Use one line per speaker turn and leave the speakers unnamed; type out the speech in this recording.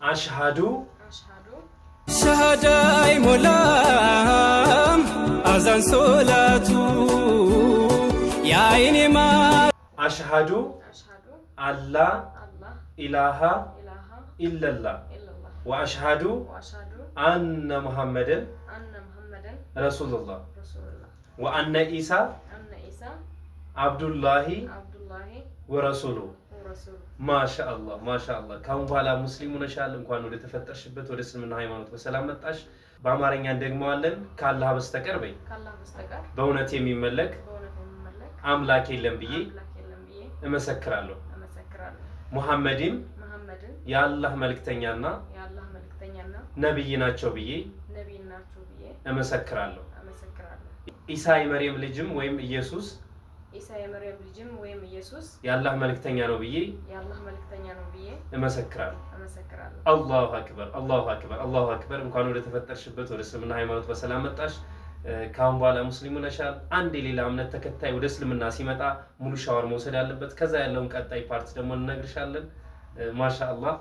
أشهد
شهداي مولام أذان صلاتو يا عيني ما
أشهد أن لا إله إلا الله وأشهد أن محمدا رسول الله وأن عيسى عبد الله ورسوله ማሻአላህ ማሻአላህ። ካሁን በኋላ ሙስሊም ሆነሻል። እንኳን ወደ ተፈጠርሽበት ወደ እስልምና ሃይማኖት በሰላም መጣሽ። በአማርኛ እንደግመዋለን። ካላህ በስተቀር በይ በእውነት የሚመለክ አምላክ የለም ብዬ እመሰክራለሁ። ሙሐመድም የአላህ መልእክተኛና ነብይ ናቸው ብዬ እመሰክራለሁ። ኢሳ የመርየም ልጅም ወይም ኢየሱስ የአላህ መልእክተኛ ነው ብዬ እመሰክራለሁ። አላሁ አክበር አላሁ አክበር አላሁ አክበር። እንኳን ወደ ተፈጠርሽበት ወደ እስልምና ሃይማኖት በሰላም መጣሽ። ካሁን በኋላ ሙስሊም ሆነሻል። አንድ የሌላ እምነት ተከታይ ወደ እስልምና ሲመጣ ሙሉ ሻወር መውሰድ አለበት። ከዛ ያለውን ቀጣይ ፓርት ደግሞ እንነግርሻለን። ማሻአላህ